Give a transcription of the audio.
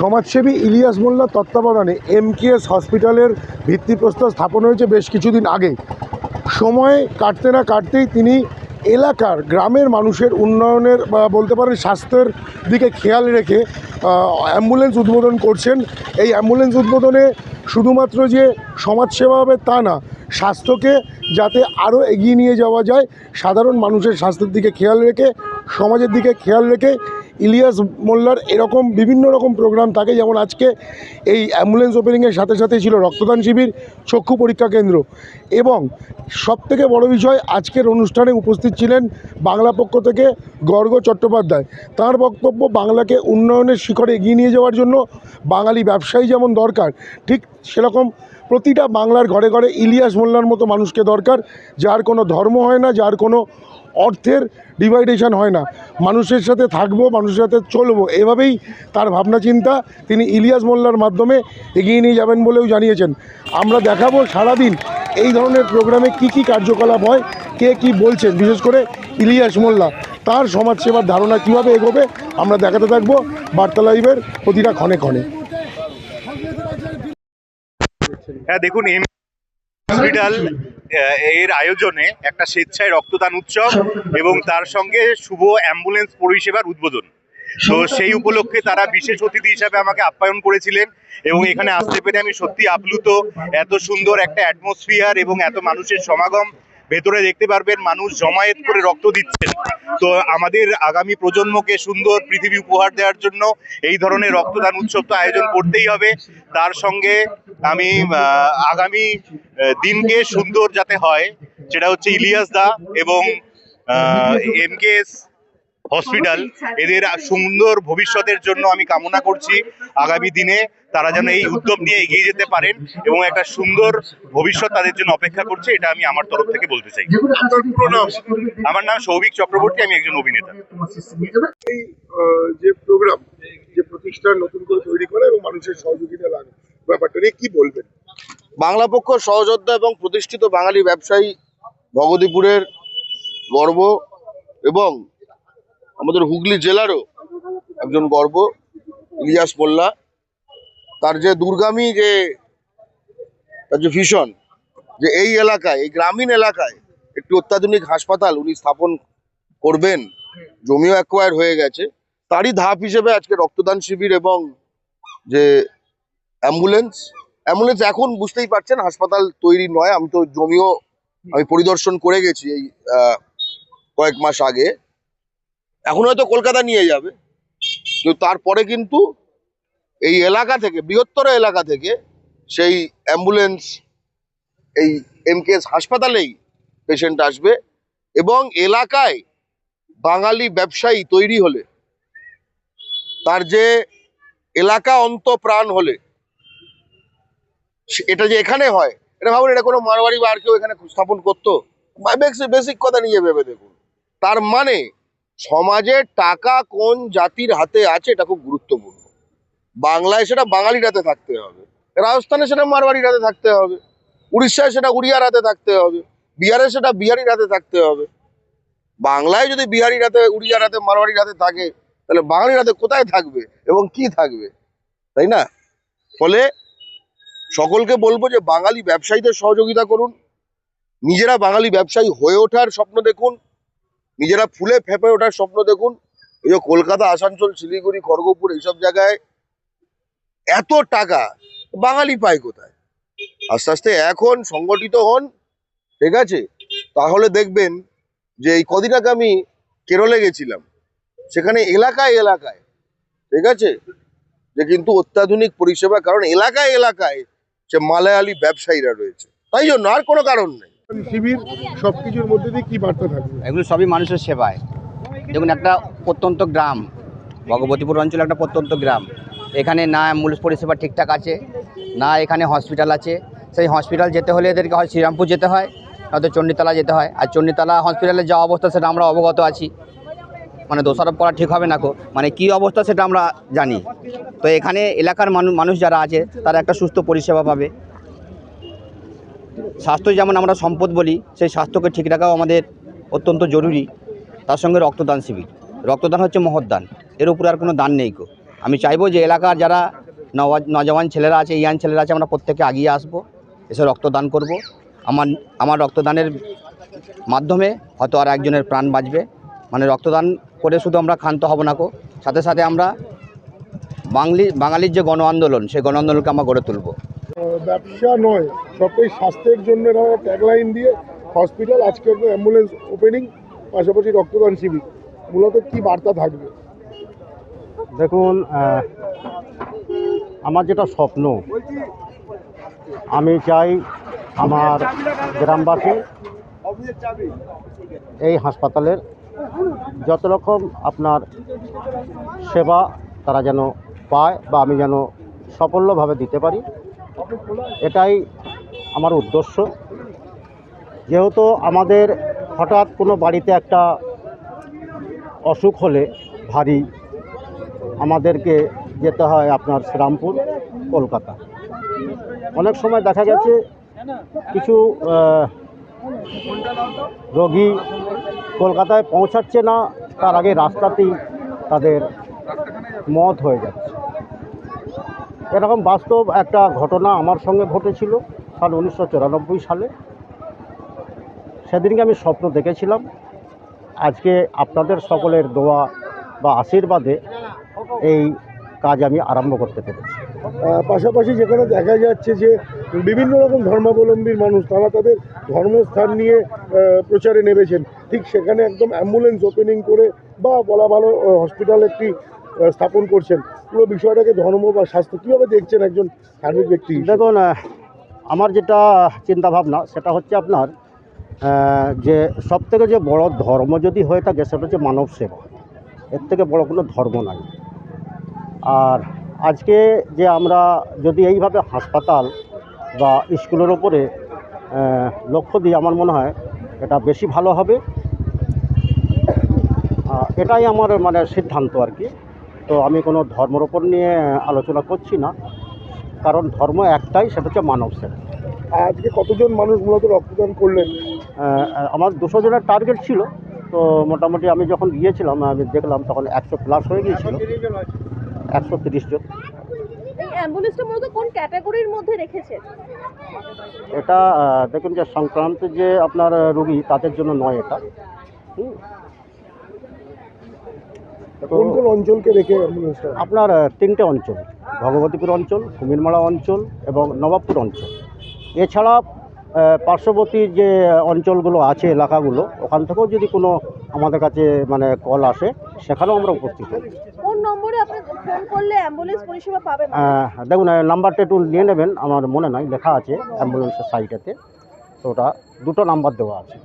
সমাজসেবী ইলিয়াস মোল্লার তত্ত্বাবধানে এমকেএস হসপিটালের ভিত্তিপ্রস্তর স্থাপন হয়েছে বেশ কিছুদিন আগে। সময় কাটতে না কাটতেই তিনি এলাকার গ্রামের মানুষের উন্নয়নের বা বলতে পারেন স্বাস্থ্যের দিকে খেয়াল রেখে অ্যাম্বুলেন্স উদ্বোধন করছেন। এই অ্যাম্বুলেন্স উদ্বোধনে শুধুমাত্র যে সমাজসেবা হবে তা না, স্বাস্থ্যকে যাতে আরও এগিয়ে নিয়ে যাওয়া যায়, সাধারণ মানুষের স্বাস্থ্যের দিকে খেয়াল রেখে, সমাজের দিকে খেয়াল রেখে ইলিয়াস মোল্লার এরকম বিভিন্ন রকম প্রোগ্রাম থাকে। যেমন আজকে এই অ্যাম্বুলেন্স ওপেনিংয়ের সাথে সাথে ছিল রক্তদান শিবির, চক্ষু পরীক্ষা কেন্দ্র, এবং সবথেকে বড় বিষয় আজকের অনুষ্ঠানে উপস্থিত ছিলেন বাংলা পক্ষ থেকে গর্গ চট্টোপাধ্যায়। তার বক্তব্য, বাংলাকে উন্নয়নের শিখরে এগিয়ে নিয়ে যাওয়ার জন্য বাঙালি ব্যবসায়ী যেমন দরকার, ঠিক সেরকম প্রতিটা বাংলার ঘরে ঘরে ইলিয়াস মোল্লার মতো মানুষকে দরকার, যার কোনো ধর্ম হয় না, যার কোনো অর্থের ডিভাইডেশন হয় না। মানুষের সাথে থাকবো, মানুষের সাথে চলবো, এভাবেই তার ভাবনা চিন্তা। তিনি ইলিয়াস মোল্লার মাধ্যমে এগিয়ে নিয়ে যাবেন বলেও জানিয়েছেন। আমরা দেখাবো সারাদিন এই ধরনের প্রোগ্রামে কি কি কার্যকলাপ হয়, কে কি বলছেন, বিশেষ করে ইলিয়াস মোল্লা তার সমাজসেবার ধারণা কীভাবে এগোবে আমরা দেখাতে থাকবো বার্তা লাইভের প্রতিটা ক্ষণে ক্ষণে। হ্যাঁ, দেখুন, হসপিটাল এর আয়োজনে একটা স্বেচ্ছায় রক্তদান উৎসব এবং তার সঙ্গে শুভ অ্যাম্বুলেন্স পরিষেবার উদ্বোধন। তো সেই উপলক্ষে তারা বিশেষ অতিথি হিসাবে আমাকে আপ্যায়ন করেছিলেন এবং এখানে আসতে পেরে আমি সত্যি আপ্লুত। এত সুন্দর একটা অ্যাটমসফিয়ার এবং এত মানুষের সমাগম, ভেতরে দেখতে পারবেন মানুষ জমায়েত করে রক্ত দিচ্ছেন। তো আমাদের আগামী প্রজন্মকে সুন্দর পৃথিবী উপহার দেওয়ার জন্য এই ধরনের রক্তদান উৎসব তো আয়োজন করতেই হবে। তার সঙ্গে আমি আগামী দিনকে সুন্দর যাতে হয়, সেটা হচ্ছে ইলিয়াস দা এবং এমকেএস হসপিটাল এদের সুন্দর ভবিষ্যতের জন্য আমি কামনা করছি। আগামী দিনে তারা যেন এই উদ্যোগ নিয়ে এগিয়ে যেতে পারেন এবং একটা সুন্দর ভবিষ্যৎ তাদের জন্য অপেক্ষা করছে, এটা আমি আমার তরফ থেকে বলতে চাই। আমার নাম সৌভিক চক্রবর্তী, আমি একজন অভিনেতা। এই যে প্রোগ্রাম, যে প্রতিষ্ঠান নতুন করে তৈরি করা এবং মানুষের সহযোগিতা লাগে, ব্যাপারটা নিয়ে কি বলবেন? বাংলা পক্ষ সহযোদ্ধা এবং প্রতিষ্ঠিত বাঙালি ব্যবসায়ী ভগদীপুরের গর্ব এবং আমাদের হুগলি জেলারও একজন গর্ব ইলিয়াস মোল্লা। তার যে দূরগামী তার যে ভিশন, যে এই এলাকায়, এই গ্রামীণ এলাকায় একটি অত্যাধুনিক হাসপাতাল উনি স্থাপন করবেন, জমিও অ্যাকোয়ার হয়ে গেছে, তারই ধাপ হিসেবে আজকে রক্তদান শিবির এবং যে অ্যাম্বুলেন্স এখন বুঝতেই পারছেন হাসপাতাল তৈরি নয়। আমি তো জমিও আমি পরিদর্শন করে গেছি এই কয়েক মাস আগে। এখন হয়তো কলকাতা নিয়ে যাবে, কিন্তু তারপরে কিন্তু এই এলাকা থেকে, বৃহত্তর এলাকা থেকে সেই অ্যাম্বুলেন্স এই এমকেএস হাসপাতালেই পেশেন্ট আসবে। এবং এলাকায় বাঙালি ব্যবসায়ী তৈরি হলে, তার যে এলাকা অন্তঃপ্রাণ হলে, এটা যে এখানে হয়, এটা ভাবুন, এটা কোনো মারওয়াড়ি বা আর কেউ এখানে স্থাপন করতো? বেসিক কথা নিয়ে ভেবে দেখুন। তার মানে সমাজের টাকা কোন জাতির হাতে আছে এটা খুব গুরুত্বপূর্ণ। বাংলায় সেটা বাঙালির হাতে থাকতে হবে, রাজস্থানে সেটা মারওয়াড়ির হাতে থাকতে হবে, উড়িষ্যায় সেটা উড়িয়ার হাতে থাকতে হবে, বিহারে সেটা বিহারির হাতে থাকতে হবে। বাংলায় যদি বিহারির হাতে, উড়িয়ার হাতে, মারওয়াড়ির হাতে থাকে, তাহলে বাঙালির হাতে কোথায় থাকবে এবং কি থাকবে, তাই না? ফলে সকলকে বলবো যে বাঙালি ব্যবসায়ীদের সহযোগিতা করুন, নিজেরা বাঙালি ব্যবসায়ী হয়ে ওঠার স্বপ্ন দেখুন, নিজেরা ফুলে ফেঁপে ওঠার স্বপ্ন দেখুন। এই যে কলকাতা, আসানসোল, শিলিগুড়ি, খড়গপুর এইসব জায়গায় এত টাকা বাঙালি পায় কোথায়? আস্তে আস্তে এখন সংগঠিত হন, ঠিক আছে? তাহলে দেখবেন যে এই কদিন আগে আমি কেরলে গেছিলাম, সেখানে এলাকায় এলাকায়, ঠিক আছে, যে কিন্তু অত্যাধুনিক পরিষেবা, কারণ এলাকায় এলাকায় সে মালায়ালি ব্যবসায়ীরা রয়েছে, তাই জন্য, আর কোনো কারণ নেই। শিবির সবকিছুর মধ্যে দিয়ে কি বার্তা থাকবে? এগুলো সবই মানুষের সেবায়। দেখুন, একটা প্রত্যন্ত গ্রাম, ভগবতীপুর অঞ্চলে একটা প্রত্যন্ত গ্রাম, এখানে না অ্যাম্বুলেন্স পরিষেবা ঠিকঠাক আছে, না এখানে হসপিটাল আছে। সেই হসপিটাল যেতে হলে এদেরকে হয় শ্রীরামপুর যেতে হয়, নয়তো চণ্ডীতলা যেতে হয়। আর চণ্ডীতলা হসপিটালের যা অবস্থা সেটা আমরা অবগত আছি, মানে দোষারোপ করা ঠিক হবে না, মানে কী অবস্থা সেটা আমরা জানি। তো এখানে এলাকার মানুষ যারা আছে তারা একটা সুস্থ পরিষেবা পাবে। স্বাস্থ্য যেমন আমরা সম্পদ বলি, সেই স্বাস্থ্যকে ঠিক রাখাও আমাদের অত্যন্ত জরুরি। তার সঙ্গে রক্তদান শিবির, রক্তদান হচ্ছে মহৎ দান, এর উপরে আর কোনো দান নেই। আমি চাইবো যে এলাকার যারা নজওয়ান ছেলেরা আছে, ইয়াং ছেলেরা আছে, আমরা প্রত্যেকে এগিয়ে আসবো, এসে রক্তদান করব। আমার রক্তদানের মাধ্যমে হয়তো আর একজনের প্রাণ বাঁচবে। মানে রক্তদান করে শুধু আমরা ক্ষান্ত হব না, সাথে সাথে আমরা বাঙালির যে গণ আন্দোলন, সেই গণ আন্দোলনকে আমরা গড়ে তুলব। ব্যবসা নয়, সবটাই স্বাস্থ্যের জন্য এরা ট্যাগলাইন দিয়ে হসপিটাল, আজকে অ্যাম্বুলেন্স ওপেনিং, পাশাপাশি রক্তদান শিবির, মূলত কি বার্তা থাকবে? দেখুন, আমার যেটা স্বপ্ন, আমি চাই আমার গ্রামবাসী এই হাসপাতালের যত রকম আপনার সেবা তারা যেন পায় বা আমি যেন সাফল্যভাবে দিতে পারি, এটাই আমার উদ্দেশ্য। যেহেতু আমাদের হঠাৎ কোনো বাড়িতে একটা অসুখ হলে ভারী আমাদেরকে যেতে হয় আপনার শ্রীরামপুর, কলকাতা। অনেক সময় দেখা গেছে কিছু রোগী কলকাতায় পৌঁছাচ্ছে না, তার আগে রাস্তাতেই তাদের মত হয়ে যাচ্ছে। এরকম বাস্তব একটা ঘটনা আমার সঙ্গে ঘটেছিল সাল 1994 সালে। সেদিনকে আমি স্বপ্ন দেখেছিলাম, আজকে আপনাদের সকলের দোয়া বা আশীর্বাদে এই কাজ আমি আরম্ভ করতে পেরেছি। পাশাপাশি যেখানে দেখা যাচ্ছে যে বিভিন্ন রকম ধর্মাবলম্বীর মানুষ, তারা তাদের ধর্মস্থান নিয়ে প্রচারে নেমেছেন, ঠিক সেখানে একদম অ্যাম্বুলেন্স ওপেনিং করে বা বলা ভালো হসপিটাল একটি স্থাপন করছেন। পুরো বিষয়টাকে ধর্ম বা স্বাস্থ্য কীভাবে দেখছেন একজন ধার্মিক ব্যক্তি? দেখুন, আমার যেটা চিন্তাভাবনা সেটা হচ্ছে আপনার যে সবথেকে যে বড় ধর্ম যদি হয়ে থাকে সেটা হচ্ছে মানব সেবা। এর থেকে বড় কোনো ধর্ম নাই। আর আজকে যে আমরা যদি এইভাবে হাসপাতাল বা স্কুলের ওপরে লক্ষ্য দিই, আমার মনে হয় এটা বেশি ভালো হবে। এটাই আমার মানে সিদ্ধান্ত আর কি। তো আমি কোনো ধর্মের ওপর নিয়ে আলোচনা করছি না, কারণ ধর্ম একটাই, সেটা হচ্ছে মানব সেবা। আজকে কতজন মানুষ মূলত রক্তদান করলেন? আমার 200 জনের টার্গেট ছিল, তো মোটামুটি আমি যখন গিয়েছিলাম আমি দেখলাম তখন 100+ হয়ে গিয়েছিল, 130 জন। এই অ্যাম্বুলেন্সটা মূলত কোন ক্যাটাগরির মধ্যে রেখেছে? এটা দেখুন, যে সংক্রান্ত যে আপনার রোগী তাদের জন্য নয় এটা। কোন কোন অঞ্চলকে রেখে অ্যাম্বুলেন্সটা? আপনার 3টে অঞ্চল, ভগবতীপুর অঞ্চল, কুমিরমারা অঞ্চল এবং নবাবপুর অঞ্চল। এছাড়া পার্শ্ববর্তী যে অঞ্চলগুলো আছে, এলাকাগুলো, ওখান থেকেও যদি কোনো আমাদের কাছে মানে কল আসে, সেখানেও আমরা উপস্থিত হই। কোন নম্বরে আপনি ফোন করলে অ্যাম্বুলেন্স পরিষেবা পাবে? দেখুন, নাম্বারটা একটু নিয়ে নেবেন, আমার মনে নাই, লেখা আছে অ্যাম্বুলেন্সের সাইটেতে, তো ওটা 2টো নাম্বার দেওয়া আছে।